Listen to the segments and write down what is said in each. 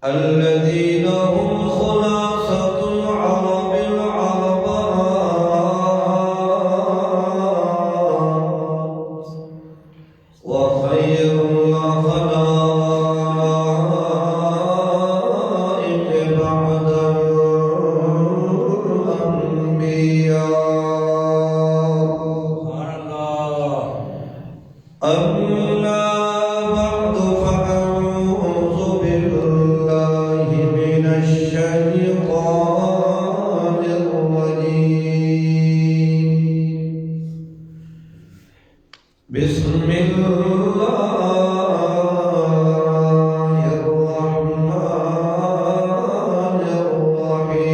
الذين هم خلاصة العرب العرباء وخير الخلائق بعد الأنبياء. أما بعد فأعوذ بالله من الشيطان الرجيم. بسم الله الرحمن الرحيم.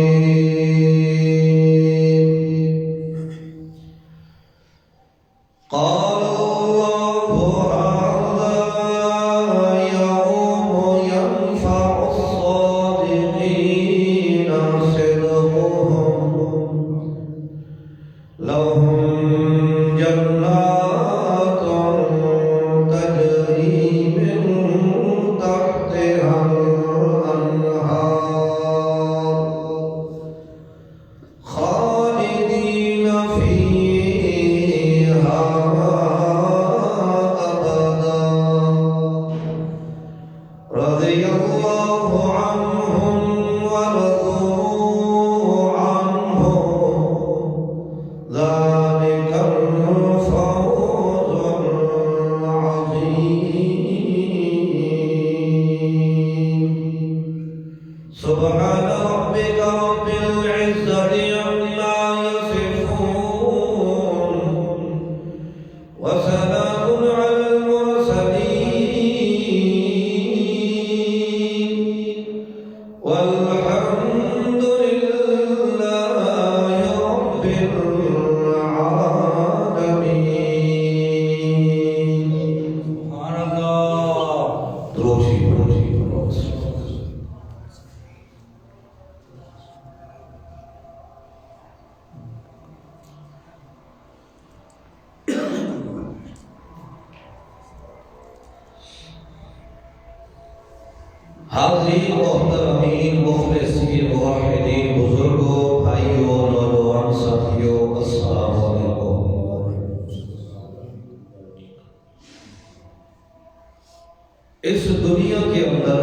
قال الله تعالى: يوم ينفع الصادقين صدقهم لهم جنات تجري من تحتها الأنهار خالدين فيها أبدا رضي الله عنهم ورضوا عنه ذلك الفوز العظيم. سبحان ربك رب العزة عما يصفون وسلام على المرسلين والحمد لله رب العالمين. سبحان الله. دروشی حاضرین محترمین مخلصین موحدین بزرگوں بھائیوں نوجوان ساتھیوں السلام علیکم. اس دنیا کے اندر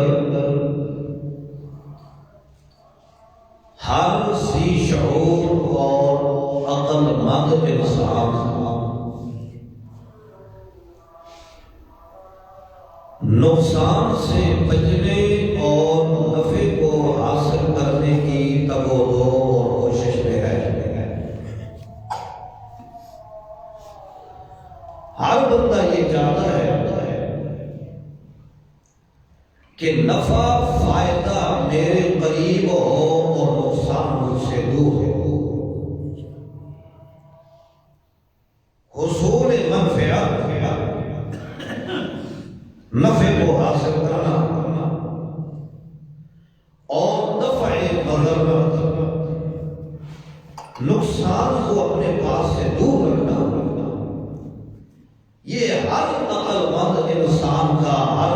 ہر ذی شعور اور عقل مند انسان نقصان سے بچنے اور نفع کو حاصل کرنے کی تگ و دو اور کوشش میں ہے. ہر بندہ یہ چاہتا ہے کہ نفع فائدہ میرے قریب ہو اور نقصان مجھ سے دور ہو. حصول منفعت نفع کو حاصل کرنا اور دفع مضرت نقصان کو اپنے پاس سے دور رکھنا، یہ ہر عقل مند انسان کا، ہر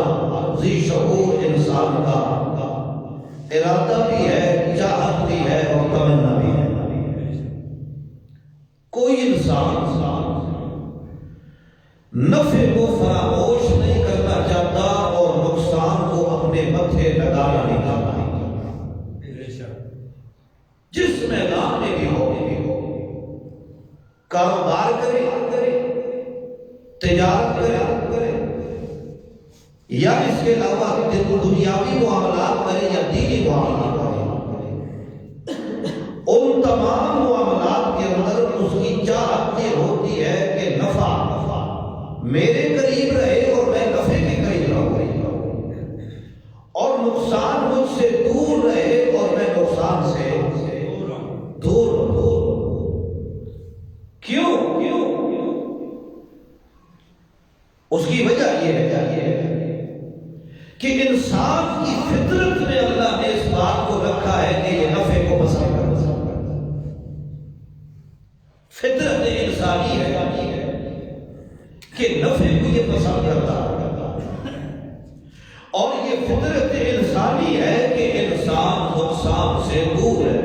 ذی شعور انسان کا ارادہ بھی ہے، چاہت بھی ہے اور تمنا بھی ہے. کوئی انسان نفع کو فراموش نہیں کرنا چاہتا اور نقصان کو اپنے متھے لگانا نہیں چاہتا. جس میدان میں بھی ہو، کاروبار کرے، تجارت کرے یا اس کے علاوہ دنیاوی معاملات کرے یا دینی معاملات کرے، ان تمام معاملات کے اندر اس کی چاہت یہ ہوتی ہے کہ نفع میرے قریب رہے اور میں نفع کے قریب رہوں، اور نقصان مجھ سے دور رہے اور میں نقصان سے دور رہوں. کیوں؟ اس کی وجہ یہ ہے کہ انسان کی فطرت میں اللہ نے اس بات کو رکھا ہے کہ یہ نفع لیے پسند کرتا ہے، اور یہ فطرت انسانی ہے کہ انسان نقصان سے دور ہے،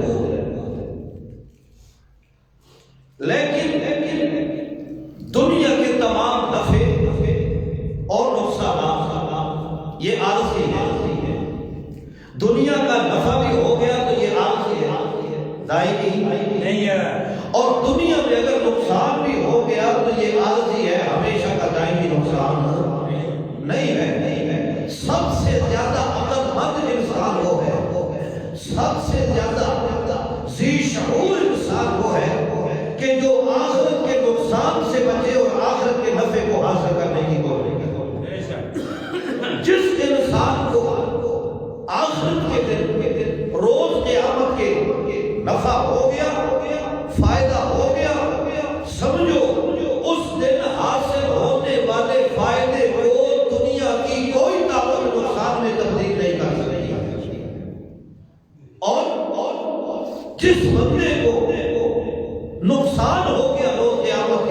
لیکن دنیا کے تمام نفع اور نقصانات یہ عارضی ہے۔ دنیا کا نفع بھی ہو گیا تو یہ عارضی ہے، دائمی نہیں ہے، اور دنیا میں اگر نقصان بھی ہو گیا تو یہ عارضی ہے، ہمیشہ کا دائمی نقصان نہیں ہے۔ سب سے زیادہ عقل مند انسان وہ ہے، سب سے زیادہ ذی شعور انسان وہ ہے کہ جو آخرت کے نقصان سے بچے اور آخرت کے نفع کو حاصل کرنے کی کوشش کرے۔ جس انسان کو آخرت کے دن روز قیامت کے نفع ہو گیا، فائدہ ہو گیا، سمجھو اس دن حاصل ہونے والے فائدے کو دنیا کی کوئی طاقت نقصان میں تبدیل نہیں کر سکتی۔ اور جس بندے کو نقصان ہو گیا روز قیامت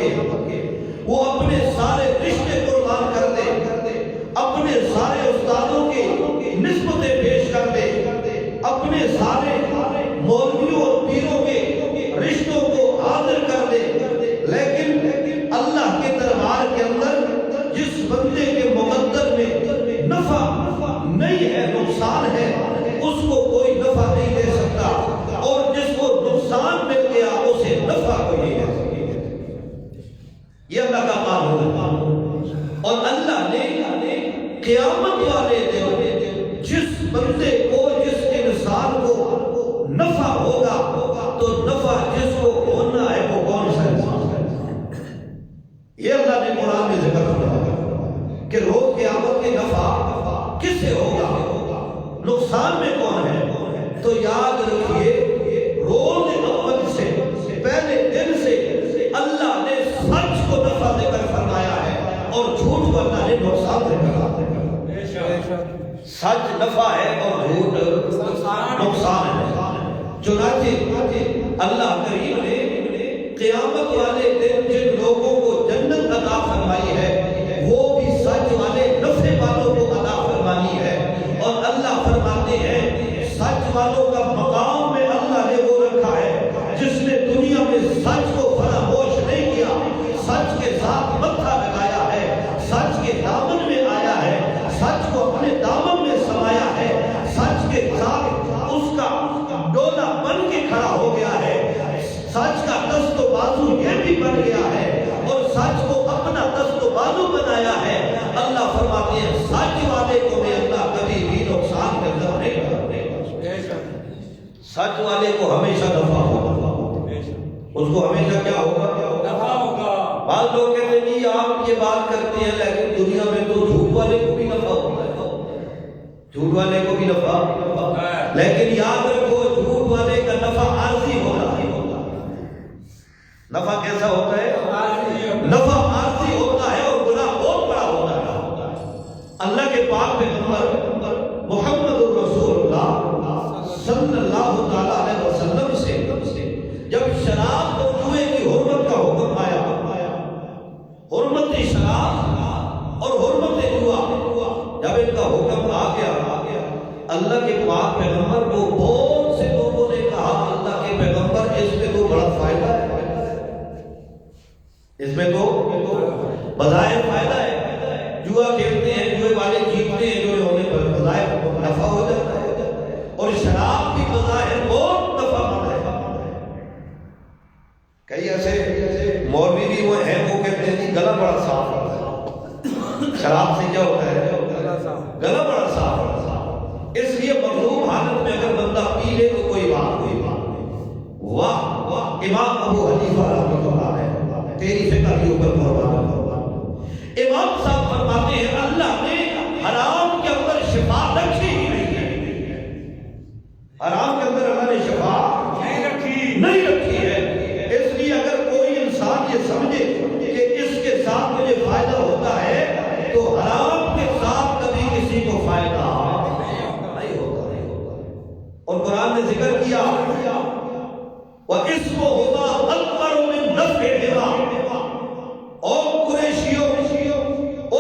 کے، وہ اپنے سارے رشتے قربان کر دے، اپنے سارے استادوں کی نسبتیں پیش کر دے، اپنے سارے مولویوں اور پیروں کے رشتوں کو حاضر کر دے، لیکن اللہ کے دربار کے اندر جس بندے کے مقدر میں نفع نہیں ہے، نقصان ہے، اس کو کوئی نفع نہیں دے سکتا، اور جس کو نقصان مل گیا اسے نفع کوئی نہیں دے سکتا۔ یہ اللہ کا قانون ہے، اور اللہ نے قیامت والے دن جس بندے کو، جس انسان کو نفع ہوگا تو نفع جس کو ہونا ہے وہ کون سا انسان ہے؟ یہ اللہ نے قرآن میں ذکر کیا کہ روز قیامت کے نفع کس سے ہوگا، نقصان میں کون ہے؟ تو یاد رکھیے روز اول سے پہلے دن سے اللہ نے سچ کو نفع دے کر فرمایا ہے اور جھوٹ کو اللہ نے نقصان دے کر۔ سچ نفع ہے اور جھوٹ نقصان ہے۔ چنانچہ اللہ کریم نے قیامت والے دن جن لوگوں کو جنت عطا فرمائی ہے وہ بھی سچ والے نفع والوں کو عطا فرمانی ہے، اور اللہ فرماتے ہیں سچ والوں کا مقام میں اللہ نے وہ رکھا ہے جس نے دنیا میں سچ کو فراموش نہیں کیا، سچ کے ساتھ متھا لگایا ہے، سچ کے دامن میں آیا ہے، سچ کو اپنے دامن میں سمایا ہے، سچ کے ساتھ اس کا ڈولا بن کے کھڑا ہو گیا ہے، سچ کا دست و بازو یہ بھی بن گیا ہے، اور سچ کو اپنا دست و بازو بنایا ہے۔ اللہ فرماتے ہیں سچ والے کو بھی اللہ کبھی بھی نقصان کے اندر نہیں کرے گا، سچ والے کو ہمیشہ نفع ہوگا، اس کو ہمیشہ کیا ہوگا؟ نفع ہوگا۔ بعض لوگ کہتے ہیں جی آپ یہ بات کرتے ہیں لیکن دنیا میں تو جھوٹ والے کو بھی نفع ہوتا ہے، جھوٹ والے کو بھی نفع، لیکن یاد رکھو جھوٹ والے کا نفع عارضی ہوتا ہے۔ نفع کیسا ہوتا ہے؟ نفع عارضی ہوتا ہے اور گناہ بہت بڑا ہوتا ہے۔ اللہ کے پاک پیغمبر محمد رسول اللہ صلی اللہ تعالی علیہ وسلم سے جب شراب اور جوئے کی حرمت کا حکم آیا، حرمت شراب اور حرمت جوا جب ان کا حکم آ گیا، اللہ کے پاک پیغمبر کو بہت سے لوگوں نے کہا اللہ کے پیغمبر اس میں تو بڑا فائدہ ہے، اس میں تو بظاہر فائدہ ہے، جوا کھیلتے ہیں، جوئے والے جیتتے ہیں، جو ہونے پر بظاہر نفع ہو جاتا ہے، اور شراب بھی بظاہر بہت نفع مند ہے۔ کئی ایسے مولوی بھی وہ ہیں وہ کہتے ہیں کہ گلا بڑا صاف ہوتا ہے، شراب سے کیا ہوتا ہے؟ گلا بڑا صاف ہوتا ہے، اس لیے مغلوب حالت میں اگر بندہ پی لے تو کوئی بات نہیں۔ واہ امام ابو حنیفہ رحمۃ اللہ علیہ تیری فکر کے اوپر قربان۔ امام صاحب فرماتے ہیں اللہ نے حرام کے اندر شفا رکھی ہی نہیں ہے، حرام کے اندر اللہ نے شفا نہیں رکھی ہے، اس لیے اگر کوئی انسان یہ سمجھے کہ اس کے ساتھ مجھے فائدہ ہوتا ہے تو حرام کے ساتھ کبھی کسی کو فائدہ نہیں ہوتا۔ اور قرآن نے ذکر کیا وَإِسْمُهُمَا أَكْبَرُ مِن نَفْعِهِمَا، اور قریشیوں، او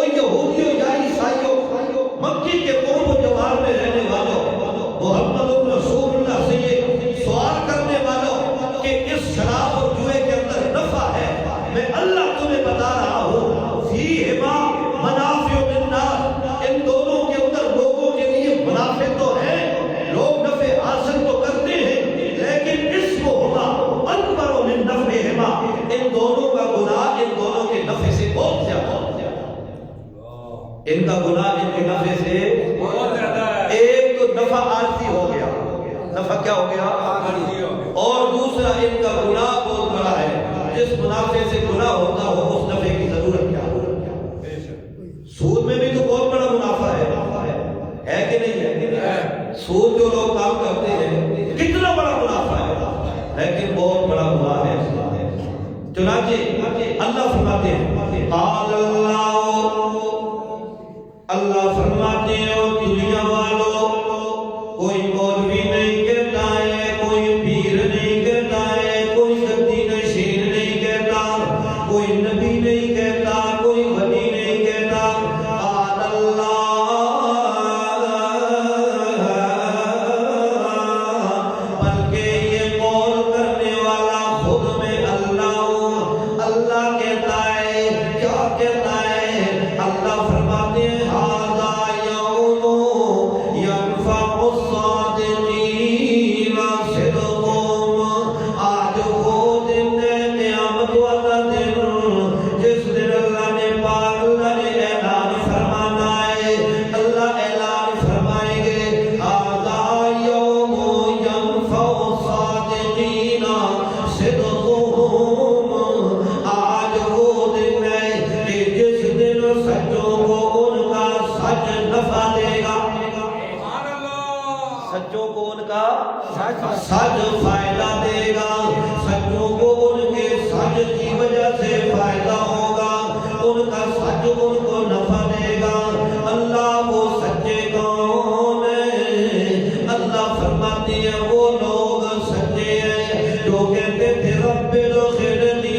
نفع سے گناہ ہوتا ہو اس نفع کی ضرورت کیا ہو؟ سود میں بھی تو بہت بڑا منافع ہے کہ نہیں ہے؟ سود جو لوگ کام کرتے ہیں کتنا بڑا منافع ہے، لیکن بہت بڑا گناہ ہے۔ چنانچہ اللہ فرماتے ہیں قال اللہ فرماتے ہیں او دنیا والوں، کوئی مولوی نہیں کہتا ہے، کوئی پیر نہیں کہتا ہے، کوئی گدی نشین نہیں کہتا، کوئی نبی نہیں کہتا، کوئی ولی نہیں کہتا، قال اللہ، بلکہ یہ قول کرنے والا خود میں اللہ ہوں۔ اللہ کہتا ہے، کیا کہتا ہے؟ اللہ فرماتے ہیں ھذا یوم ینفع الصادقین صدقہم، آج وہ دن ہے قیامت والا دن جس دن اللہ نے اعلان فرمانا ہے، اللہ اعلان فرمائیں گے ھذا یوم ینفع الصادقین صدقہم، آج وہ دن ہے کہ جس دن سچوں کو ان کا سچ نفع دے گا، سچوں کو ان کا سچ فائدہ دے گا، سچوں کو ان کے سچ کی وجہ سے فائدہ ہوگا، ان کا سچ ان کو نفع دے گا۔ اللہ وہ سچے کون ہیں؟ اللہ فرماتے ہیں وہ لوگ سچے ہیں جو کہتے تھے رب ادخلنی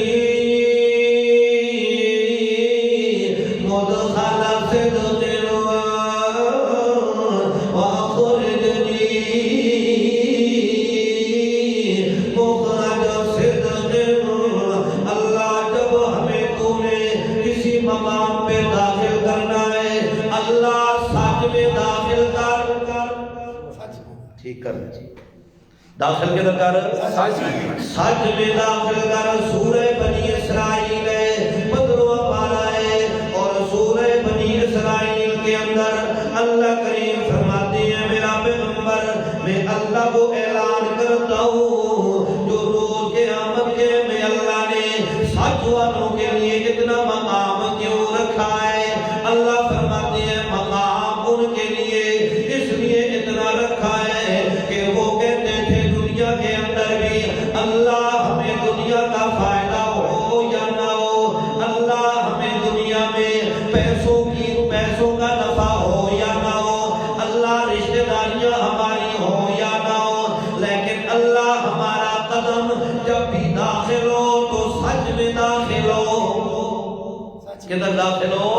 مدخل صدق واخرجنی مخرج صدق۔ اللہ جب ہمیں تو نے کسی مقام پہ داخل کرنا ہے، اللہ سچ میں داخل کر، ٹھیک کر داخل کے درکار سچ میں داخل کر۔ سورہ بنی اسرائیل ہے 15واں پارہ ہے، اور سورہ بنی اسرائیل کے اندر اللہ کریم فرماتے ہیں میرا پیغمبر میں اللہ کو اعلان کرتا ہوں جو روز قیامت کے میں اللہ نے سچ والوں کے لیے اتنا مقام کیوں رکھا ہے؟ اللہ فرماتے ہیں مقام ان کے لیے اس لیے اتنا رکھا ہے کہ وہ کہتے تھے دنیا کے اندر بھی اللہ ہمیں دنیا کا فائدہ ہو یا نہ ہو، اللہ ہمیں دنیا میں پیسوں کا نفع ہو یا نہ ہو، اللہ رشتہ داریاں ہماری ہو یا نہ ہو، لیکن اللہ ہمارا قدم جب بھی داخل ہو تو سچ میں داخل ہو، کدھر داخل ہو؟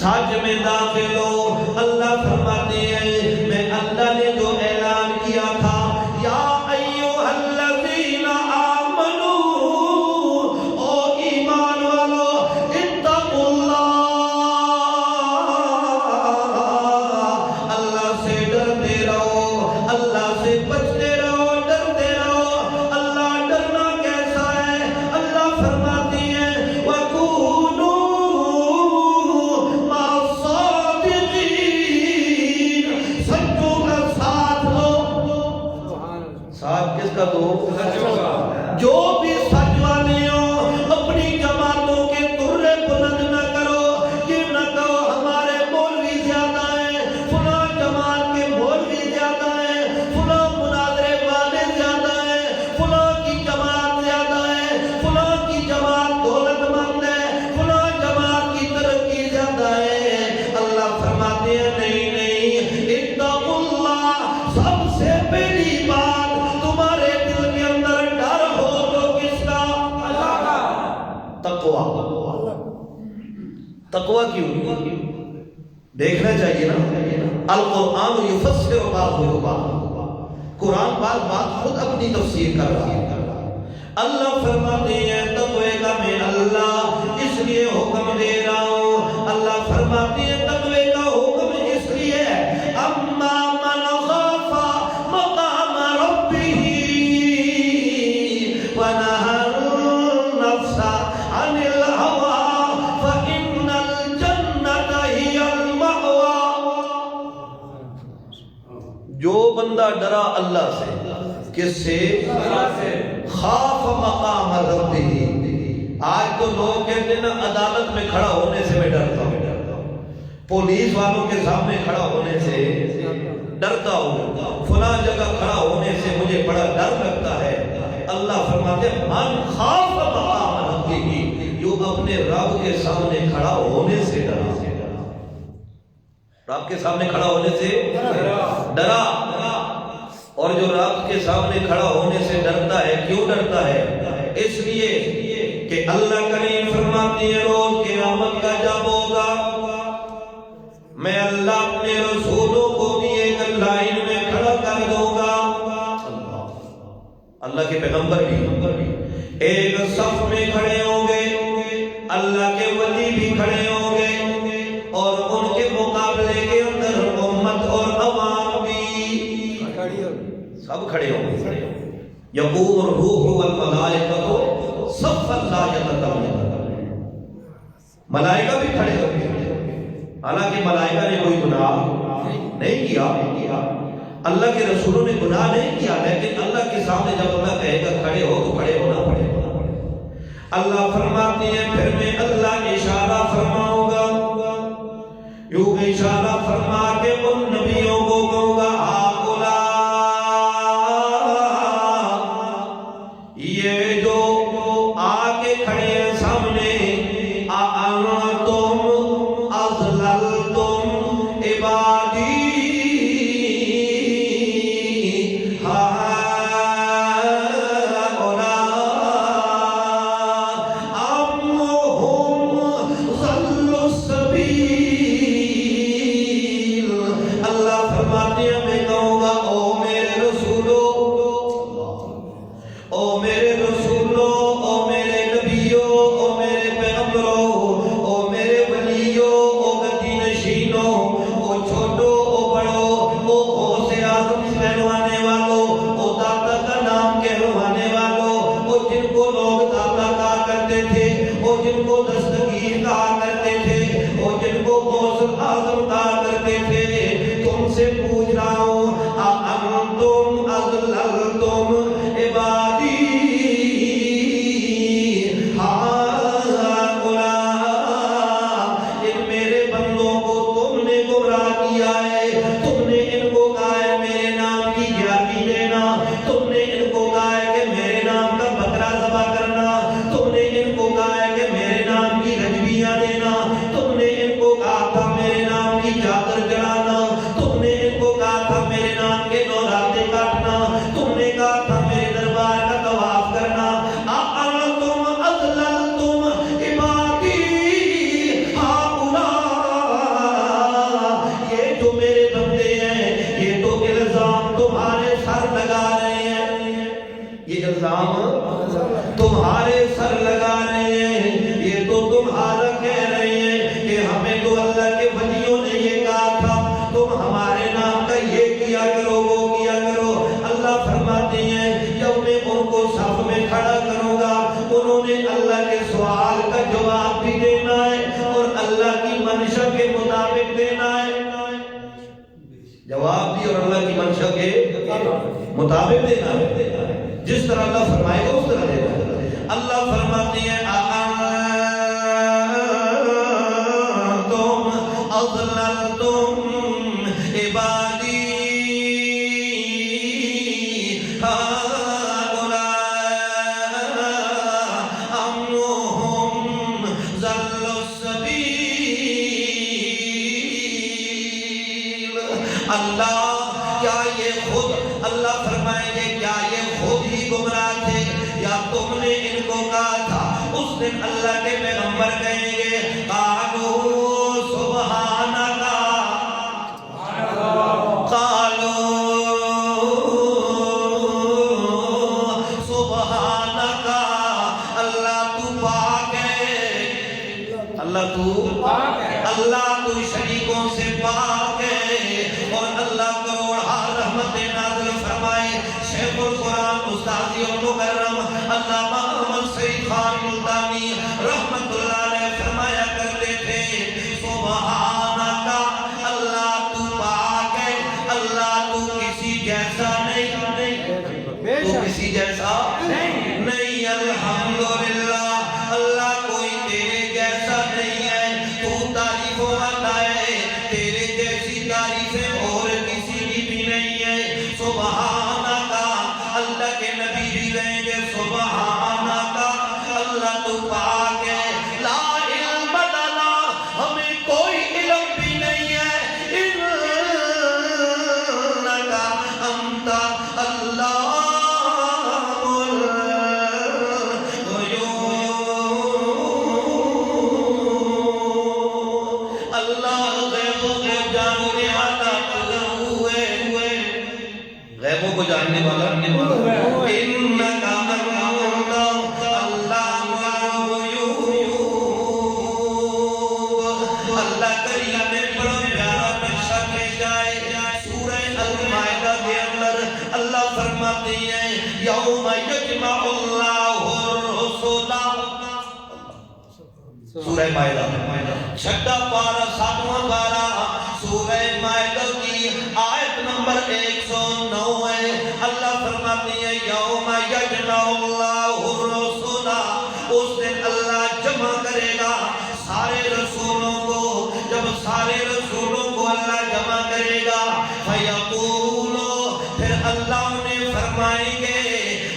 سچ میں داخل ہو۔ اللہ فرماتے ہیں میں اللہ نے جو اعلان کیا تھا یا ایھا الذین آمنوا، او ایمان والو اتقوا اللہ، اللہ سے ڈرتے رہو، اللہ سے بچتے رہو، ڈرتے رہو۔ اللہ ڈرنا کیسا ہے؟ اللہ فرماتے ہیں وَكُونُوا مَعَ الصَّادِقِينَ، سچوں کا ساتھ دو۔ ساتھ کس کا دو؟ جو بھی سچ والے ہو اپنی جماعتوں کے ترے بلند نہ کرو، یہ نہ کہو ہمارے مولوی زیادہ ہیں، فلاں جماعت کے مولوی زیادہ ہیں، فلاں مناظرے والے زیادہ ہیں، فلاں کی جماعت زیادہ ہے، فلاں کی جماعت دولت مند ہے، فلاں جماعت کی ترقی زیادہ ہے۔ اللہ فرماتے ہیں نہیں نہیں، اتقوا اللہ، سب سے پہلی بات تمہارے دل کے اندر ڈر ہو تو کس کا؟ اللہ کا۔ تقویٰ، تقویٰ کیوں؟ دیکھنا چاہیے نا، القرآن یفسر بعضہ بعض، قرآن بعض بات خود اپنی تفسیر کر رہا ہے۔ اللہ فرماتے ہیں تقوی کا میں اللہ اس لیے حکم دے رہا ہوں، اللہ فرماتے ہیں تقوی کا حکم اس لیے اما من خاف مقام ربہ ونہى النفس عن الہوى فإن الجنة هي المأوى۔ جو بندہ ڈرا اللہ سے، کس سے؟ خاف مقام ربہ، آج تو لوگ کہتے ہیں نا عدالت میں کھڑا ہونے سے میں ڈرتا ہوں، پولیس والوں کے سامنے کھڑا ہونے سے ڈرتا ہوں، فلاں جگہ کھڑا ہونے سے مجھے بڑا ڈر لگتا ہے۔ اللہ فرماتے ہیں من خاف مقام ربہ، جو اپنے رب کے سامنے کھڑا ہونے سے ڈرا، رب کے سامنے کھڑا ہونے سے ڈرا۔ اور جو رب کے سامنے کھڑا ہونے سے ڈرتا ہے، کیوں ڈرتا ہے؟ اس لیے کہ اللہ کریم فرماتی ہے روز قیامت کا جب ہوگا میں اللہ اپنے رسولوں کو بھی ایک لائن میں کھڑا کر دوں گا، اللہ کے پیغمبر بھی ایک صف میں کھڑے ہوں گے، اللہ کے ولی بھی کھڑے ہوں گے، اور ان کے مقابلے کے اندر امت اور عوام بھی سب کھڑے ہوں گے۔ یقوم الروح والملائکۃ صفا لا یتکلمون، ملائکہ بھی کھڑے ہوں گے، حالانکہ ملائکہ نے کوئی گناہ نہیں کیا، اللہ کے رسولوں نے گناہ نہیں کیا، لیکن اللہ کے سامنے جب اللہ کہے گا کھڑے ہو تو کھڑے ہونا پڑے گا۔ اللہ فرماتے ہیں پھر میں اللہ اشارہ فرماؤں گا، یوں اشارہ فرما کے ان نبیوں کو کہوں گا ہاؤلا، یہ جو آ کے کھڑے ہیں سامنے، اَأَنْتُمْ أَضْلَلْتُمْ عِبَادِي تمہارے سر لگا رہے ہیں، یہ تو تمہارا کہہ رہے ہیں کہ ہمیں تو اللہ کے ولیوں نے یہ کہا تھا تم ہمارے نام کا یہ کیا کرو وہ کیا کرو۔ اللہ فرماتے ہیں جب میں ان کو صف میں کھڑا کروں گا انہوں نے اللہ کے سوال کا جواب بھی دینا ہے اور اللہ کی منشا کے مطابق دینا ہے، جواب بھی اور اللہ کی منشا کے مطابق دینا ہے، جس طرح اللہ فرمائے گا اس طرح دینا ہے۔ اللہ فرماتے ہیں أَأَنْتُمْ أَضْلَلْتُمْ عِبَادِي هَؤُلَاءِ أَمْ هُمْ ضَلُّوا السَّبِيلَ۔ اللہ کیا یہ خود، اللہ فرمائیں گے کیا یہ خود ہی گمراہ تھے یا تم نے ان کو کہا تھا؟ اس دن اللہ کے پیغمبر کہیں گے قالوا سبحانک، قالوا سبحانک، اللہ تو پاک ہے، اللہ تو شریکوں سے پاک ہے، اور اللہ کروڑا رحمت نازل فرمائے۔ شیخ القرآن استاذ مکرم علامہ احمد سعید خان ملتانی رحمت اللہ علیہ فرمایا کرتے تھے سبحانک، اللہ تو پاک ہے، اللہ تو کسی جیسا نہیں، تو کسی جیسا نہیں، الحمدللہ اللہ کے نبی بھی کہیں گے سبحانک اللہ تو پاک ہے، لا علم لنا ہمیں کوئی علم بھی نہیں ہے، انک انت علام الغیوب۔ اللہ غیبوں کو جاننے والا غیبوں کو جاننے والا انک انت علام الغیوب۔ اللہ کریم نے بڑا پیارا نقشہ بھیجا ہے سورہ المائدہ کے اندر اللہ فرماتے ہیں یوم یجمع اللہ الرسل، سورہ مائدہ چھٹا پارہ ساتواں پارہ سورہ مائدہ کی آیت نمبر 109 ہے۔ اللہ فرماتے ہیں یوم یجمع اللہ الرسل، اس دن اللہ جمع کرے گا سارے رسولوں کو، جب سارے رسولوں کو اللہ جمع کرے گا فیقول، پھر اللہ انہیں فرمائیں گے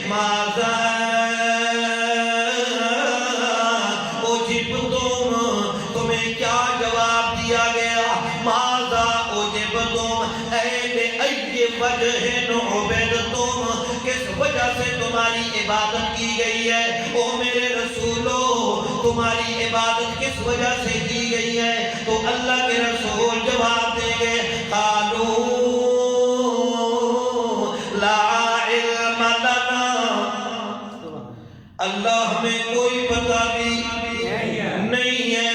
ماذا اجبتم، تمہیں کیا جواب دیا گیا، ماذا اجبتم اے بأی وجہ عبدتم، کس وجہ سے تمہاری عبادت کی گئی ہے، او میرے رسولو تمہاری عبادت کس وجہ سے کی گئی ہے، تو اللہ کے رسول جواب دیں گے قالوا لا علم لنا، اللہ ہمیں کوئی پتہ بھی نہیں ہے،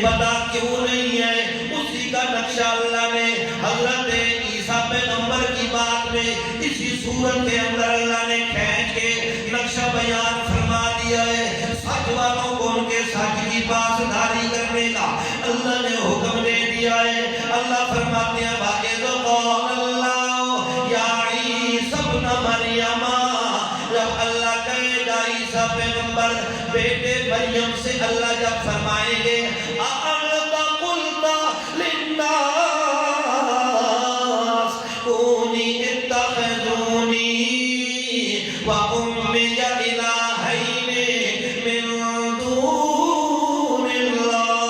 پتہ کیوں نہیں ہے، اسی کا نقشہ اللہ نے حضرت عیسیٰ پیغمبر کی بات میں اسی سورت کے اندر اللہ نے کھینچ کے نقشہ بیان فرما دیا ہے۔ سچ والوں کو ان کے سچ کی پاسداری کرنے کا اللہ نے حکم دے دیا ہے۔ اللہ فرماتے ہیں وَإِذْ قَالَ اللَّهُ يَا عِيسَى ابْنَ مَرْيَمَ، جب اللہ کہے گا عیسیٰ پیغمبر بیٹے مریم سے، اللہ جب فرمائیں گے أَأَنْتَ قُلْتَ لِلنَّاسِ كُونِي اتَّخِذُونِي وَأُمِّيَ إِلَٰهَيْنِ مِن دُونِ اللَّهِ،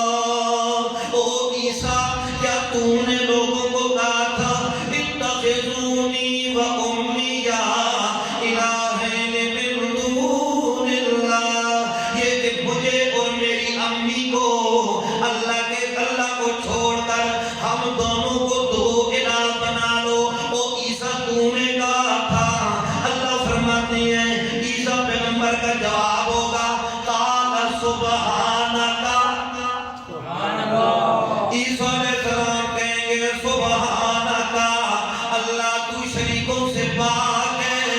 او عیسیٰ کیا تو نے لوگوں کو کہا تھا اتخذونی وَأُمِّيَ إِلَٰهَيْنِ مِن دُونِ اللَّهِ، یہ کہ مجھے اور میری امی کو اللہ کو چھوڑ کر ہم دونوں کو دو الہ بنا لو، او عیسیٰ تو نے کہا تھا۔ اللہ فرماتے ہیں عیسیٰ پیغمبر کا جواب ہوگا قال سبحانک، عیسیٰ علیہ السلام کہیں گے سبحانک، اللہ تو شریکوں سے پاک ہے،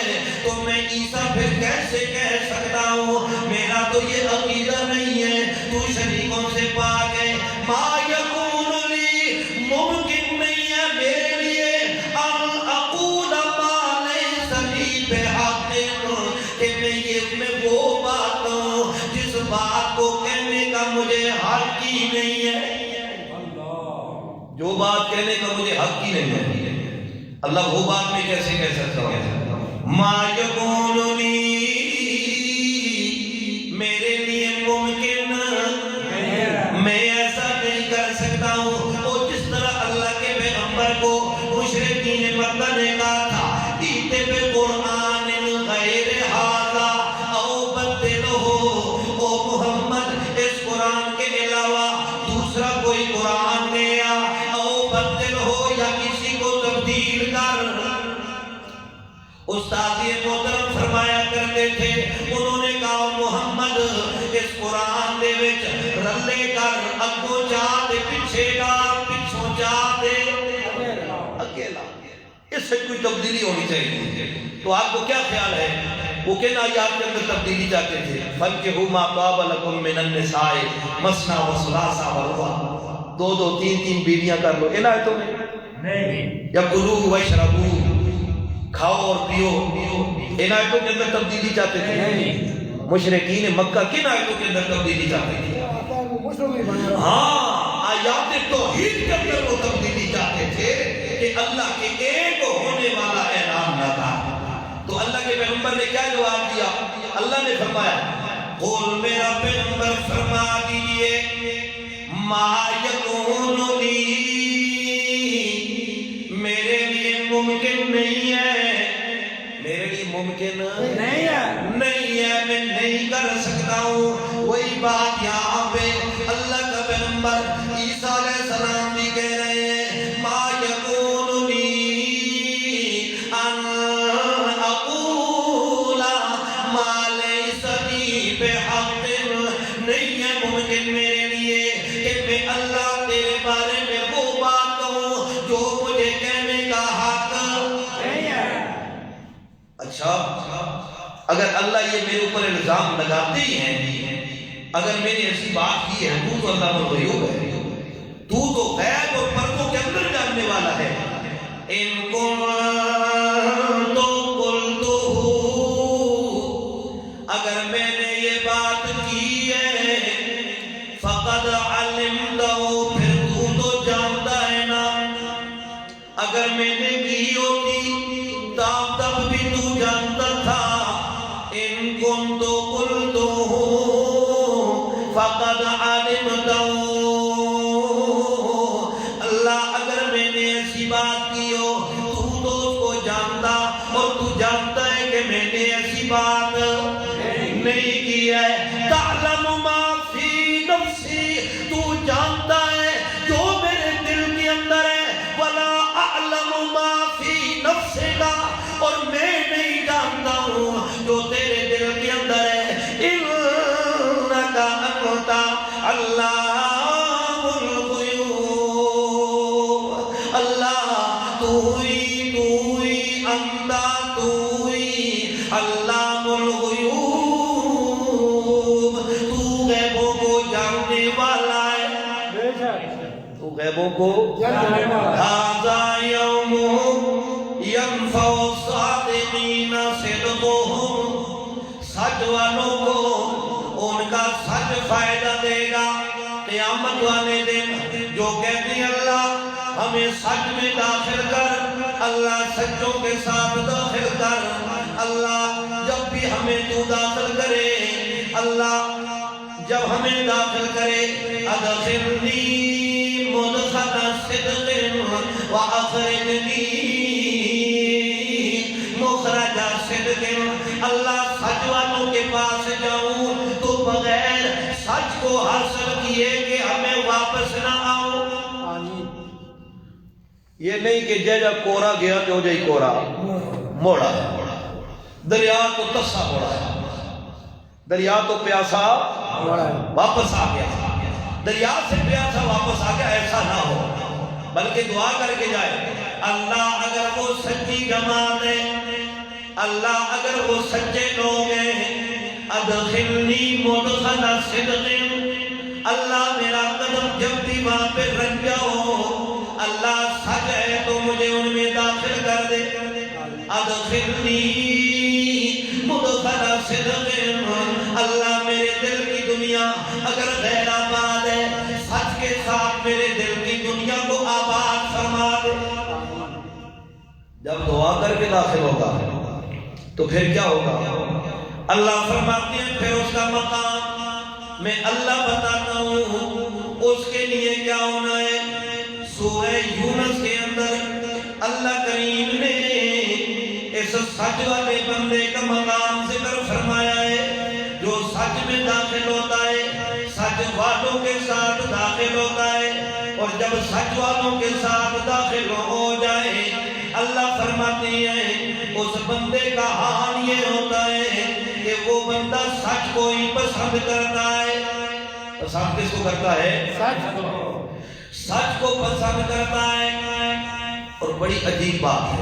تو میں عیسیٰ پھر کیسے کہہ سکتا ہوں، میرا تو یہ عقیدہ نہیں ہے تو شریکوں سے پاک ہے، ما یکون لی، ممکن نہیں ہے میرے لیے ان اقول ما لیس لی بحق، کہ میں وہ بات ہوں جس بات کو کہنے کا مجھے حق ہی نہیں ہے، جو بات کہنے کا مجھے حق ہی نہیں ہے، اللہ وہ بات میں کیسے کہہ سکتا ہوں، ما یکون لی، میرے لیے ممکن میں ایسا نہیں کر سکتا ہوں، اور جس طرح اللہ کے پیغمبر کو مشرکین مکہ نے کہا تھا ایتے بے قرآن غیر ھذا او بدلہ، او محمد اس قرآن کے علاوہ دوسرا کوئی قرآن لیا، او بدلہ یا کسی کو تبدیل کر۔ استاد محترم فرمایا کرتے تھے، انہوں نے کہا محمد اس قرآن دے وچ رلے کر اگوں جا دے پیچھے گا، پچھوں جا دے اکیلا، اس سے کوئی تبدیلی ہونی چاہیے۔ تو آپ کو کیا خیال ہے وہ کن آیات کے اندر تبدیلی چاہتے تھے؟ فَانْكِحُوا مَا طَابَ لَكُم مِّنَ النِّسَاءِ مَثْنَىٰ وَثُلَاثَ وَرُبَاعَ، دو دو تین تین بیویاں کر لو، ان آیتوں میں نہیں، یا کُلُوا وَاشْرَبُوا، کھاؤ اور پیو، ان آیتوں کے اندر تبدیلی چاہتے تھے؟ مشرکین مکہ کن آیتوں کے اندر تبدیلی چاہتے تھے؟ ہاں، آیات توحید کے اندر وہ تبدیلی چاہتے تھے کہ اللہ کے ایک ہونے والا اعلان نہ تھا۔ تو اللہ کے پیغمبر نے کیا جواب دیا؟ اللہ نے فرمایا قل میرا پیغمبر فرما دیجئے ما یکون لی، میرے لیے ممکن نہیں ہے، میرے لیے ممکن نہیں ہے، میں نہیں کر سکتا ہوں۔ وہی بات یہاں پہ اللہ کا پیغمبر عیسیٰ علیہ السلام بھی کہہ رہے ہیں ما یکون لی ان اقول ما لیس لی بحق، نہیں ہے ممکن میرے لیے کہ میں اللہ تیرے بارے میں وہ بات کہوں جو مجھے کہنے کا حق نہیں ہے۔ اچھا اگر اللہ یہ میرے اوپر الزام لگاتے ہی ہیں، اگر میں نے ایسی بات کی ہے، تو اللہ الغیوب ہے، تو غیب اور پردوں کے اندر جاننے والا ہے۔ ان کنت قلتہ، اگر میں نے یہ بات کی ہے، فقد علمتہ، پھر تو جانتا ہے نا۔ اگر میں نے کی ہوتی تب بھی تو جانتا تھا۔ ان کنت قلتہ فقد علمتہ، اللہ اگر میں نے ایسی بات کی ہو تو اس کو جانتا، اور تو جانتا ہے کہ میں نے ایسی بات نہیں کی ہے۔ تعلم ما فی نفسی، تو جانتا ہے جو میرے دل کے اندر ہے، ولا اعلم ما فی نفسک، اور میں نہیں جانتا ہوں جو تیرے دل کے اندر ہے۔ انک انت علام الغیوب، اللہ تو ہی انت، تو ہی علام الغیوب، تو غیبوں کو جاننے والا ہے، تو غیبوں کو جاننے والا ہے۔ ھذا یوم ینفع الصادقین صدقہم، سچ والوں کو ان کا سچ فائدہ دے گا قیامت والے دن۔ جو کہتے ہیں اللہ ہمیں سچ میں داخل کر، اللہ سچوں کے ساتھ داخل کر، اللہ جب بھی ہمیں تو داخل کرے، اللہ جب ہمیں داخل کرے، ادخلنی مدخل صدق واخرجنی مخرج صدق، اللہ سچ والوں کے پاس جاؤں تو بغیر سچ کو حاصل کیے کہ ہمیں واپس نہ آؤ۔ یہ نہیں کہ جیجا کورا گیا تو جائی کورا موڑا، دریا تو تسا موڑا ہے، دریا تو پیاسا واپس آ گیا، دریا سے پیاسا واپس آ گیا، ایسا نہ ہو، بلکہ دعا کر کے جائے اللہ اگر وہ سچی جماعت ہے، اللہ اگر وہ سچے لوگ ہیں، ادخلنی مدخل صدق، اللہ میرا قدم جب بھی وہاں پہ رکھ جاؤ، اللہ سچ ہے تو مجھے ان میں داخل کر دے۔ ادخلنی مدخل صدق، اللہ میرے دل کی دنیا اگر غیر آباد ہے، سچ کے ساتھ میرے دل کی دنیا کو آباد فرما دے۔ جب دعا کر کے داخل ہوگا تو پھر کیا ہوگا؟ اللہ فرماتے ہیں پھر اس کا مقام میں اللہ بتاتا ہوں اس کے لیے کیا ہونا ہے۔ سورہ یونس کے اندر اللہ کریم نے اس سچ والے بندے کا مقام ذکر فرمایا ہے، جو سچ میں داخل ہوتا ہے، سچ والوں کے ساتھ داخل ہوتا ہے، اور جب سچ والوں کے ساتھ داخل ہو جائے، اللہ فرماتے ہیں اس بندے کا حال یہ ہوتا ہے کہ وہ بندہ سچ کو ہی پسند کرتا ہے۔ پسند کس کو کرتا ہے؟ سچ کو پسند کرتا ہے۔ اور بڑی عجیب بات ہے،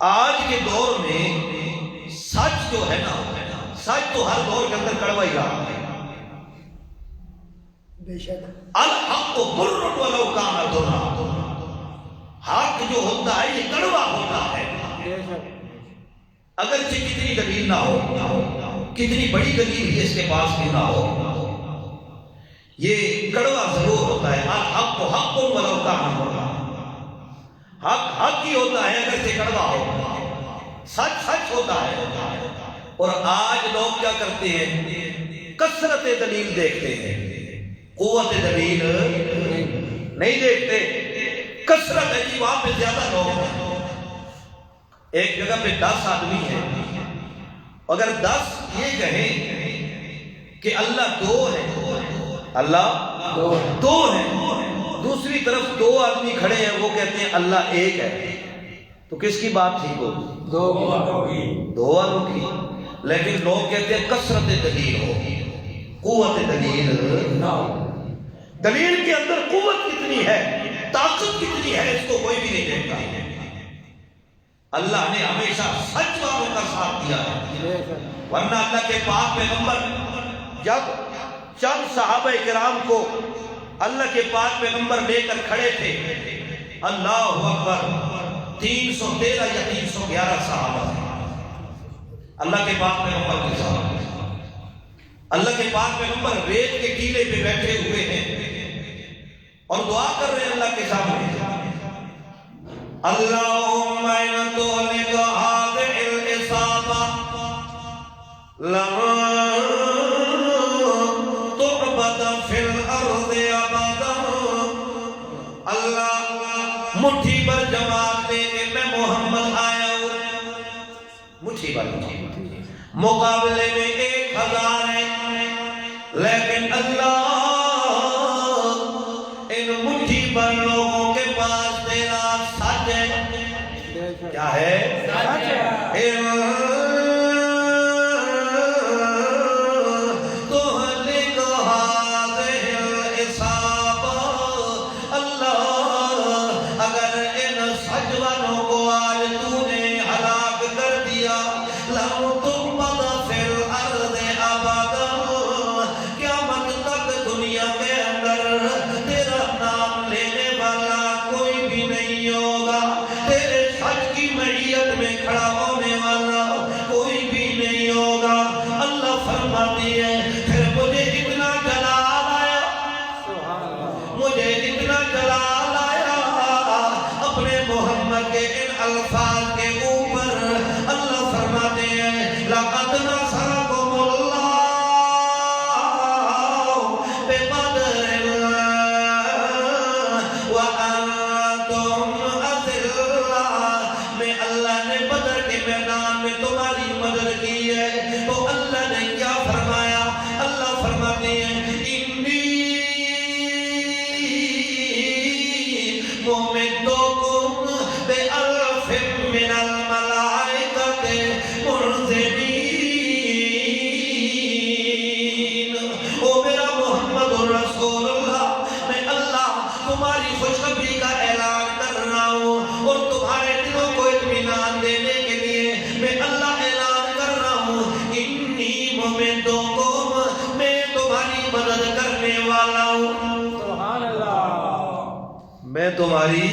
آج کے دور میں سچ جو ہے نا، سچ تو ہر دور کے اندر کڑوا ہی رہا ہے۔ الحق بر ولو کان ضرا، حق جو ہوتا ہے یہ کڑوا ہوتا ہے، اگرچہ کتنی دلیل نہ ہو، کتنی بڑی دلیل ہی اس کے پاس بھی نہ ہو، یہ کڑوا ضرور ہوتا ہے۔ الحق حق ولو کان ضرا، حق حق ہی ہوتا ہے اگرچہ کڑوا ہو۔ سچ سچ ہوتا ہے. اور آج لوگ کیا کرتے ہیں؟ کثرت دلیل دیکھتے ہیں، قوت دلیل نہیں دیکھتے. کثرت ہے جی، وہاں پہ زیادہ لوگ ہیں. ایک جگہ پہ 10 آدمی ہیں، اگر 10 یہ کہیں کہ اللہ 2 ہے، اللہ 2 ہے، دوسری طرف 2 آدمی کھڑے ہیں وہ کہتے ہیں اللہ 1 ہے، تو کس کی بات ٹھیک ہوگی؟ 2 والوں کی. لیکن لوگ کہتے ہیں کثرت دلیل ہو، قوت دلیل نہ ہو. دلیل کے اندر قوت کتنی ہے، طاقت کتنی ہے، اس کو کوئی بھی نہیں دیکھتا. اللہ نے ہمیشہ سچ والوں کا ساتھ دیا ہے. ورنہ اللہ کے پاک پیغمبر جب چند صحابہ کرام کو اللہ کے پاک پیغمبر لے کر کھڑے تھے، اللہ اکبر، 313 یا 311 صحابہ تھے اللہ کے پاک پیغمبر کے ساتھ. اللہ کے پاک پیغمبر ریت کے ٹیلے پہ بیٹھے ہوئے ہیں اور دعا کر رہے ہیں اللہ کے سامنے، اللہم ان تہلک ہذہ العصابہ لن تعبد فی الارض ابدا. اللہ مٹھی پر جواب دے کہ میں محمد آیا ہوں، مٹھی پر مقابلے میں 1000 ہے، لیکن اللہ ان مٹھی پر لوگوں کے پاس تیرا سچ ہے. کیا ہے؟ تہلک ہذہ العصابہ. اللہ اگر ان سچ والوں کو آج تو نے ہلاک کر دیا، لن تعبد فی الارض ابدا، قیامت تک دنیا کے اندر تیرا نام لینے والا کوئی بھی نہیں ہوگا، تیرے سچ کی معیت میں کھڑا ہونے والا کوئی بھی نہیں ہوگا. اللہ فرماتی ہے پھر مجھے اتنا جلال آیا، مجھے اتنا جلال آیا اپنے محمد کے ان الفاظ کے اوپر. اللہ فرماتے ہیں لقد نصرکم اللہ ببدر وانتم اذلہ. میں اللہ نے بدر کے میدان میں تمہاری مدد کی ہے، تو اللہ نے کیا فرمایا؟ اللہ فرماتے ہیں انی ممدکم بألف من الملائکۃ منزلین. او میرا محمد الرسول اللہ، میں اللہ تمہاری خوشخبری کا اعلان کر رہا ہوں اور تمہارے دلوں کو اطمینان دینے کے لیے میں اللہ اعلان کر رہا ہوں انی ممدکم، میں تمہاری مدد کرنے والا ہوں. سبحان اللہ، میں تمہاری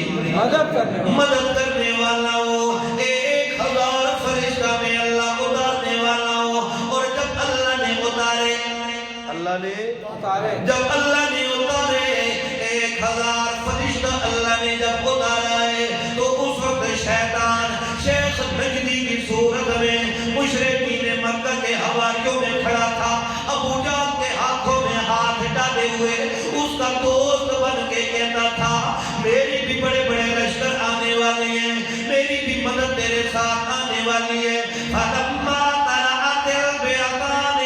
مدد کرنے والا ہوں. 1000 فرشتہ میں اللہ اتارنے والا ہوں. اور جب اللہ نے اتارے، جب اللہ نے اتارے 1000 فرشتہ اللہ نے جب اتارا ہے، تو اس وقت شیطان شیخ نجدی کی صورت میں مشرکین مکہ کے حواریوں میں کھڑا تھا، ابو جہل کے ہاتھوں میں ہاتھ ڈالے ہوئے اس کا دوست بن کے کہتا تھا میری بھی بڑے بڑے لشکر آنے والے ہیں، میری بھی مدد تیرے ساتھ آنے والی ہے. فلما طلعت الفئتان،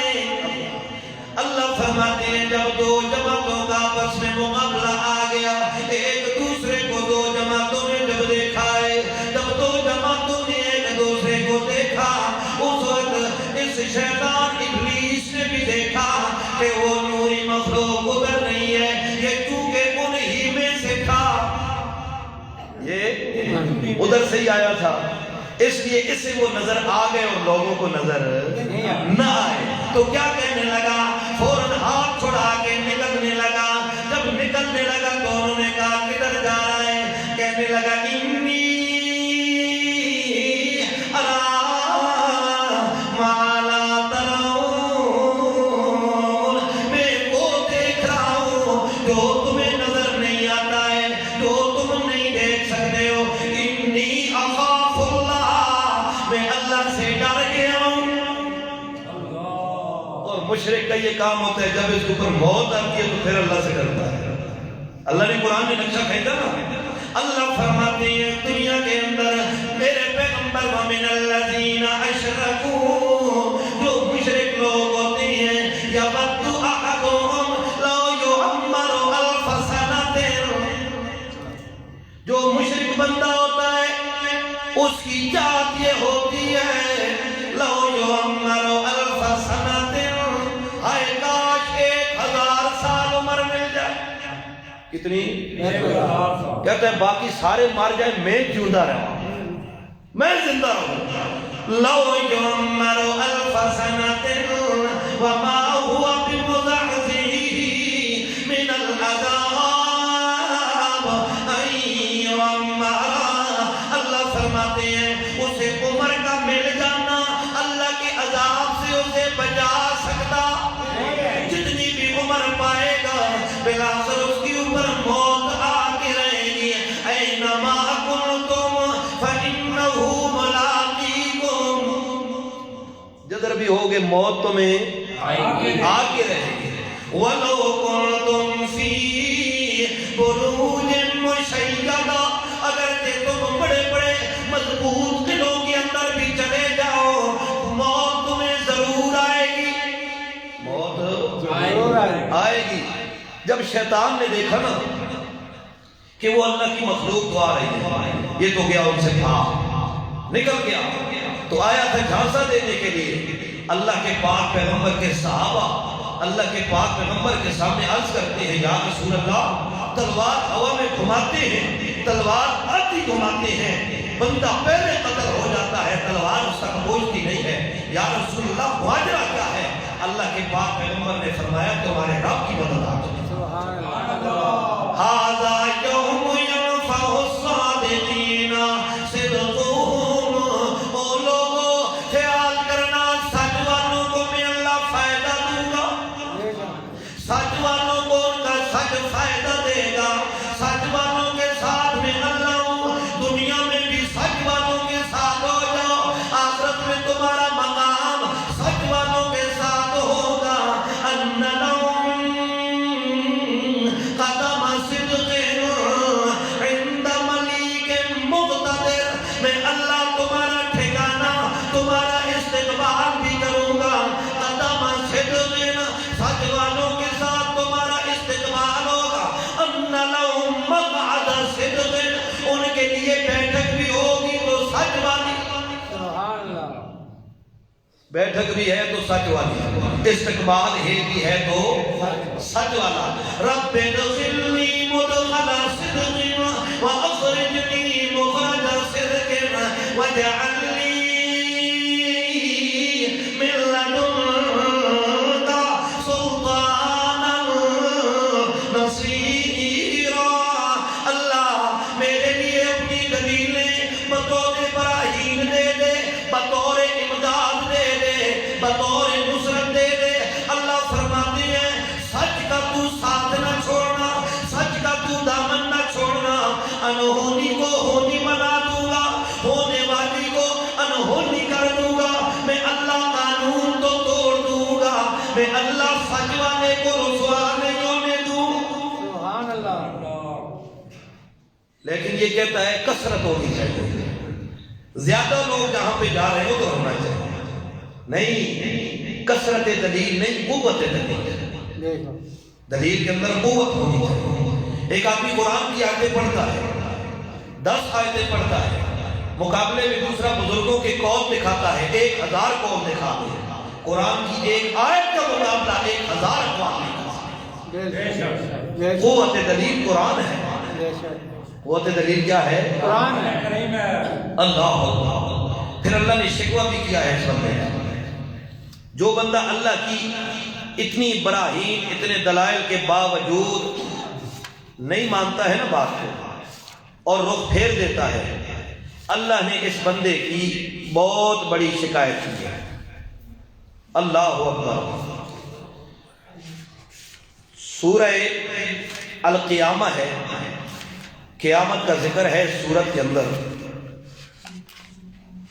اللہ فرماتے ہیں جب 2 جماعتوں کا آپس میں مقابلہ آ گیا، ایک دوسرے کو 2 جماعتوں نے جب دیکھا ہے، جب 2 جماعتوں نے ایک دوسرے کو دیکھا، اس وقت اس شیطان ابلیس نے بھی دیکھا کہ وہ نوری مخلوق ادھر نہیں ہے، یہ چونکہ انہی میں سے تھا، یہ ادھر سے ہی آیا تھا، اس لیے اس سے وہ نظر آ گئے اور لوگوں کو نظر نہ آئے. تو کیا کہنے لگا؟ فوراً ہاتھ چھڑا کے نکلنے لگا. جب نکلنے لگا تو انہوں نے کہا کدھر جا رہا ہے؟ کہنے لگا انی ارا ما لا ترون، میں وہ دیکھ رہا ہوں جو تمہیں نظر نہیں آتا ہے، جو تم نہیں دیکھ سکتے ہو. انی اخاف اللہ، میں اللہ مشرک کا یہ کام ہوتا ہے جب اس کے اوپر موت آتی ہے تو پھر اللہ سے ڈرتا ہے. اللہ نے قرآن میں نقشہ کھینچا نا. اللہ فرماتے ہیں دنیا کے اندر میرے پیغمبر وَمِنَ الَّذِينَ أَشْرَكُوا جو مشرک لوگ ہوتے ہیں يَوَدُّ أَحَدُهُمْ لَوْ يُعَمَّرُ أَلْفَ سَنَةٍ جو مشرک بندہ ہوتا ہے اس کی چاہت یہ ہوتی ہے لَوْ يُعَمَّرُ أَلْفَ سَنَةٍ ہائے کاش 1000 سال عمر مل جائے. کتنی؟ کہتے ہیں باقی سارے مار جائیں میں جیوندہ رہا میں زندہ رہوں. لو یعمر الف سنۃ وما هو بمزحزحه من العذاب ان یعمر. اللہ فرماتے ہیں اسے عمر کا مل جانا اللہ کے عذاب سے اسے بچا سکتا. جتنی بھی عمر پائے گا بلاخر اس کی اوپر موت آ کے رہے گی. اینما کنتم فانہ ملاقیکم جدھر بھی ہوگے موت تمہیں آ کے رہے گی. ولو کنتم فی بروج مشیدہ اگر کہ تم بڑے بڑے مضبوط قلعوں کے اندر بھی چلے جاؤ موت تمہیں ضرور آئے گی. موت آئے گی. جب شیطان نے دیکھا نا کہ وہ اللہ کی مخلوق تو آ رہی ہے یہ تو گیا ان سے بھاگ نکل گیا تو آیا تھا جھانسا دینے کے لیے. اللہ کے پاک پیغمبر کے صحابہ اللہ کے پاک پیغمبر کے سامنے عرض کرتے ہیں یا رسول اللہ تلوار ہوا میں گھماتے ہیں تلوار آتی گھماتے ہیں بندہ پہلے قتل ہو جاتا ہے تلوار اس تک پہنچتی نہیں ہے. یا رسول اللہ ماجرا کیا ہے؟ اللہ کے پاک پیغمبر نے فرمایا تمہارے رب کی مدد آ گئی. ھذا یوم ینفع الصادقین صدقہم. او لوگوں خیال کرنا سچ والوں کو میں اللہ فائدہ دوں گا سچ والوں کو ان کا سچ فائدہ دے گا. سچ والوں کے ساتھ میں اللہ ہوں. دنیا میں بھی سچ والوں کے ساتھ ہو جاؤ آخرت میں تمہارا مقام سچ والوں کے ساتھ ہوگا. ان لہم قدم صدق عند ملیک مقتدر. میں اللہ تمہارا ٹھکانہ تمہارا استقبال بھی کروں گا. قدم صدق سچ والوں کے ساتھ تمہارا استقبال ہوگا. ان لہم مقعد صدق ان کے لیے بیٹھک بھی ہوگی تو سچ والی بیٹھک بھی ہے تو سچ والی استقبال ہے بھی ہے تو سچ والا. رب ادخلنی مدخل صدق واخرجنی مخرج صدق واجعل لي من لدنك سلطانا نصيرا. اللہ میرے لیے اپنی دلیلیں بطور براہین دے دے بطور امداد دے دے بطور نصرت دے دے. اللہ فرماتے ہیں سچ کا تو ساتھ نہ چھوڑنا سچ کا تو دامن نہ چھوڑنا. انہونی کو ہونی بنا دوں گا ہونے والی کو انہونی کر دوں گا. میں اللہ قانون تو توڑ دوں گا میں اللہ سچ والے کو رسوا نہیں ہونے دوں. سبحان اللہ. لیکن یہ کہتا ہے کثرت ہونی چاہیے. زیادہ لوگ جہاں پہ جا رہے ہو تو ہونا چاہیے. نہیں کثرت دلیل نہیں قوت دلیل. دلیل کے اندر قوت ہونی چاہیے. ایک آدمی قرآن کی آیتیں پڑھتا ہے 10 آیتیں پڑھتا ہے مقابلے میں دوسرا بزرگوں کے قول دکھاتا ہے 1000 قول دکھاتے ہیں. قرآن کی ایک آیت کا مقابلہ 1000 اقوال کا. قوت دلیل قرآن ہے. قوت دلیل کیا ہے؟ قرآن ہے. اللہ اللہ. پھر اللہ نے شکوہ بھی کیا ہے اس بندے کا. جو بندہ اللہ کی اتنی براہین اتنے دلائل کے باوجود نہیں مانتا ہے نا بات کو اور رخ پھیر دیتا ہے اللہ نے اس بندے کی بہت بڑی شکایت کی ہے. اللہ اکبر. سورہ القیامہ ہے قیامت کا ذکر ہے سورت کے اندر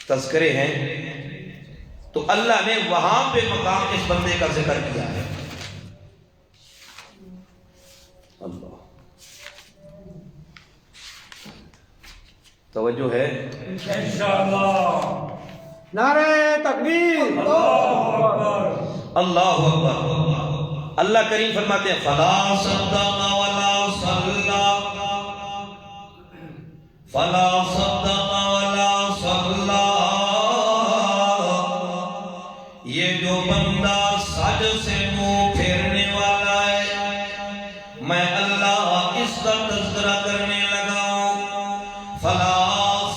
تذکرے ہیں تو اللہ نے وہاں پہ مقام اس بندے کا ذکر کیا ہے. اللہ توجہ ہے انشاءاللہ. نعرہ تکبیر. اللہ اکبر. اللہ کریم فرماتے ہیں فلا صدق ولا صلى فلا صدق ولا صلى. یہ جو بندہ سج سے منہ پھیرنے والا ہے میں اللہ اس کا تذکرہ کرنے لگا ہوں. فلا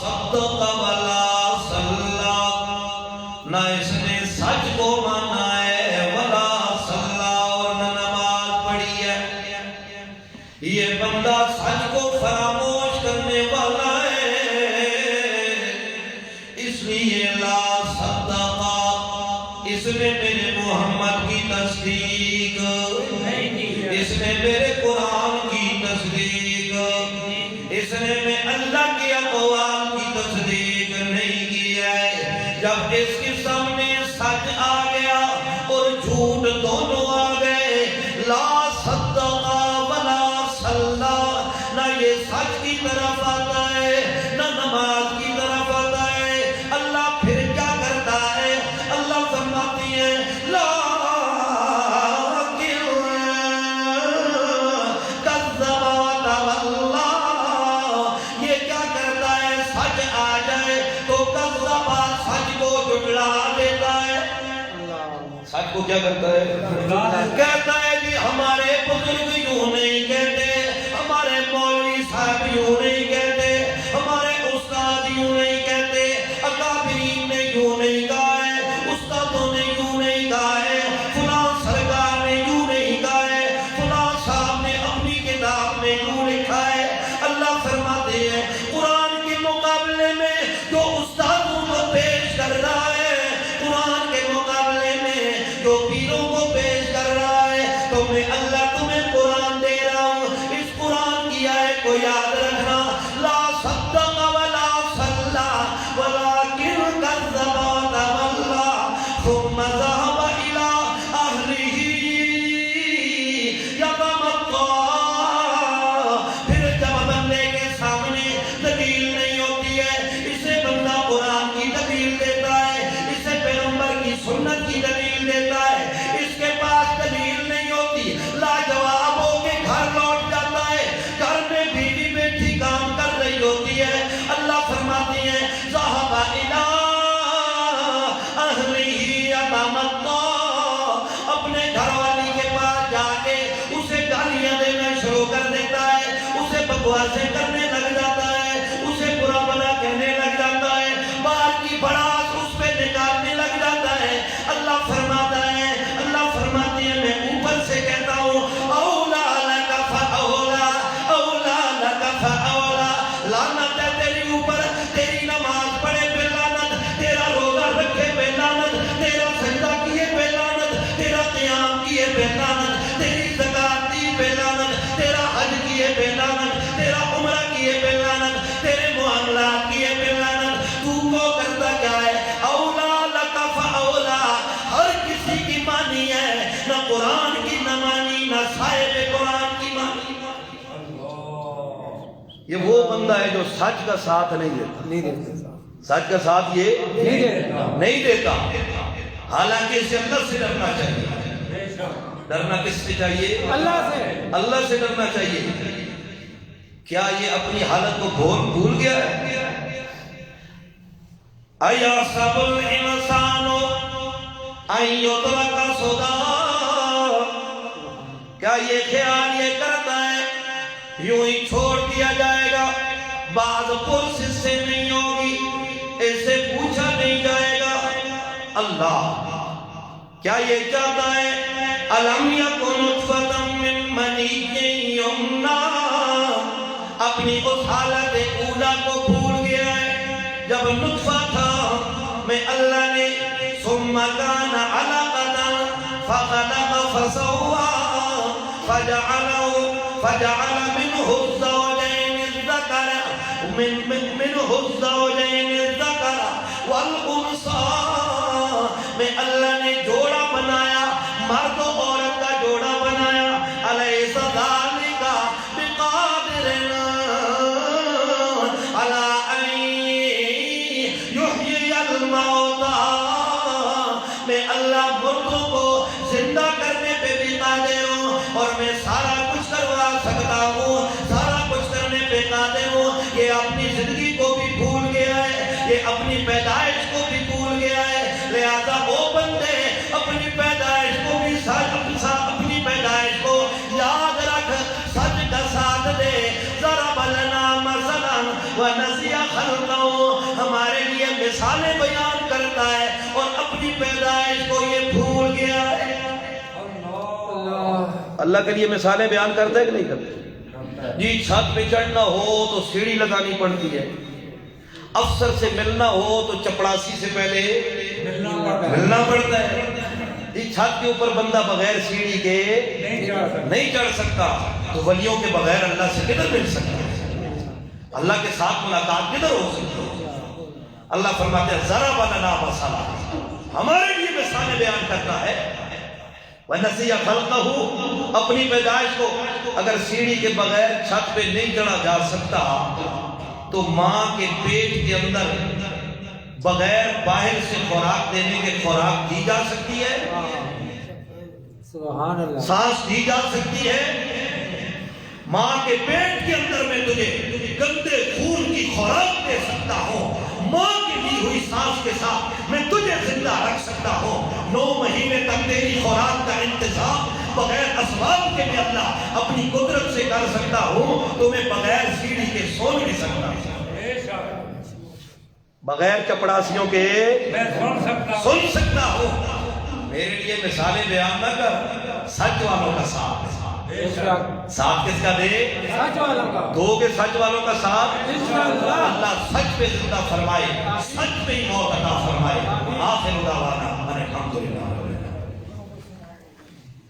صدق ولا صلى. نہ اس نے سچ کو مانا ہے ولا صلى اور نہ نماز پڑھی ہے. یہ بندہ سچ کو فراموش کرنے والا ہے اس لیے لا صدق. اس نے میرے محمد کی تصدیق اس نے میرے قرآن کی تصدیق اس نے میں اللہ کے اقوال کی تصدیق نہیں کی ہے. جب اس کے سامنے سچ آ گیا اور جھوٹ دونوں آ گئے لا صدق ولا صلى. نہ یہ سچ کی طرف آتا ہے نہ نماز کی طرف آتا ہے. اللہ پھر کیا کرتا ہے؟ اللہ فرماتی ہے یہ کیا کرتا ہے؟ سچ آ جائے تو کذبا سچ کو جھٹلا دیتا ہے. سچ کو کیا کرتا ہے؟ کہتا ہے جی ہمارے بزرگ یوں نہیں کہتے, ہمارے مولوی صاحب یوں نہیں کہتے, ہمارے استاد یوں نہیں کہتے, اکابرین نے یوں نہیں کہا ہے, استادوں نے یوں نہیں کہا ہے, فلاں سرکار نے یوں نہیں کہا ہے, فلاں صاحب نے اپنی کتاب میں یوں لکھا ہے. اللہ فرماتے ہیں قرآن کے مقابلے میں جو استادوں کو پیش کر رہا ہے, قرآن کے مقابلے میں جو پیروں کو پیش کر رہا ہے, تو میں اللہ تمہیں قرآن دے رہا ہوں. اس قرآن کی آیت کو یاد رکھنا لا صدق ولا صلى ولكن كذب وتولى ثم ذهب إلى أهله يتمطى. پھر جب بندے کے سامنے دلیل نہیں ہوتی ہے اسے بندہ قرآن کی دلیل دیتا ہے, اسے پیغمبر کی سنت کی دلیل دیتا ہے. اس کے پاس دلیل نہیں ہوتی لاجواب ہو کے گھر لوٹ جاتا ہے. گھر میں بیوی بیٹھی کام کر رہی ہوتی ہے. اللہ فرماتی ہے ذهب إلى أهله يتمطى. اپنے گھر والی کے پاس جا کے اسے گالیاں دینا شروع کر دیتا ہے, اسے بکواسیں کرنے لگ جاتا ہے, اسے برا بھلا کہنے لگ جاتا ہے, باہر کی بڑاس اس پہ نکالنے لگ جاتا ہے. اللہ فرماتا ہے, اللہ فرماتی ہے میں اوپر سے کہتا ہوں اولا لک فاولا اولا لک فاولا. لعنت ہے تیری اوپر, تیری نماز پڑھے پہ لعنت, تیرا روزہ رکھے پہ لعنت, تیرا سجدہ کیے پہ لعنت, تیرا قیام کیے پہ لعنت, تیری زکات دی پہ لعنت, تیرا حج کیے پہ لعنت, تیرا عمرہ کیے پہ لعنت, تیرے معاملات کیے پہ لعنت. تو کو کرتا کیا ہے؟ اولا لک فاولا. ہر کسی کی مانی ہے, نہ قرآن کی نہ مانی, نہ صاحب قرآن کی مانی. یہ وہ بندہ ہے جو سچ کا ساتھ نہیں دیتا, نہیں دیتے صاحب, سچ کا ساتھ یہ نہیں دیتا. نہیں دیتا. حالانکہ اسے اللہ سے ڈرنا چاہیے. ڈرنا کس سے چاہیے؟ اللہ سے. اللہ سے ڈرنا چاہیے. کیا یہ اپنی حالت کو بھول گیا ہے؟ ایحسب الانسان ان یترک سدی. کیا یہ خیال یہ کرتا ہے یوں ہی چھوڑ دیا جائے گا, بعض پرسش سے نہیں ہوگی, اسے پوچھا نہیں جائے گا؟ اللہ کیا یہ چاہتا ہے الم یکن نطفۃ من منی یمنی. اپنی اس حالت اولا کو بھول گیا ہے جب نطفہ تھا میں اللہ نے ثم کان علقۃ فخلق فسوى فجعل منه الزوجين الذكر منه الزوجين الذكر والأنثى میں اللہ نے جوڑا بنایا، مرد و عورت کا جوڑا بنایا، الیس ذالک بقادر علی ان یحیی الموتى، میں اللہ مردوں کو زندہ کرنے پہ بھی قادر ہوں، اور میں سارا کچھ کروا سکتا ہوں، سارا کچھ کرنے پہ قادر ہوں۔ یہ اپنی زندگی کو بھی بھول گیا ہے، یہ اپنی پیدائش کو بھی بھول گیا ہے، لہذا وہ بندے اپنی پیدائش کو بھی اپنی پیدائش کو یاد رکھ، سچ کا ساتھ دے، ضرب لنا مثلا ونسی خلقہ، ہمارے لیے مثالیں بیان کرتا ہے اور اپنی پیدائش کو یہ بھول گیا ہے۔ اللہ کے لیے مثالیں بیان کرتا ہے کہ نہیں کرتا؟ جی چھت پہ چڑھنا ہو تو سیڑھی لگانی پڑتی ہے، افسر سے ملنا ہو تو چپڑاسی سے پہلے ملنا پڑتا ہے، جی چھت کے اوپر بندہ بغیر سیڑھی کے نہیں چڑھ سکتا، تو ولیوں کے بغیر اللہ سے کدھر مل سکتا ہے؟ اللہ کے ساتھ ملاقات کدھر ہو سکتی ہے؟ اللہ فرماتے ہیں ضرب لنا مثلا، ہمارے لیے مثالیں بیان کرتا ہے، وَنَسِيَ خَلْقَهُ، اپنی پیدائش کو اگر سیڑھی کے بغیر چھت پہ نہیں چڑھا جا سکتا تو ماں کے پیٹ کے اندر بغیر باہر سے خوراک دینے کے خوراک دی جا سکتی ہے؟ سبحان اللہ، سانس دی جا سکتی ہے؟ ماں کے پیٹ کے اندر میں تجھے گندے خون کی خوراک دے سکتا ہوں، ماں کی دی ہوئی سانس کے ساتھ میں تجھے زندہ رکھ سکتا ہوں، 9 مہینے تک تیری خوراک کا انتظام بغیر اسباب کے بھی اللہ اپنی قدرت سے کر سکتا ہوں، تو میں بغیر سیڑھی کے سو نہیں سکتا، بغیر چپڑاسیوں کے میں سن سکتا ہوں۔ میرے لیے مثالیں بیان نہ کر، سچ والوں کا ساتھ، ساتھ کس کا دے؟ سچ والوں کا، دو کے سچ والوں کا ساتھ، انشاءاللہ اللہ سچ پہ زندہ فرمائے، سچ پہ ہی موت عطا فرمائے۔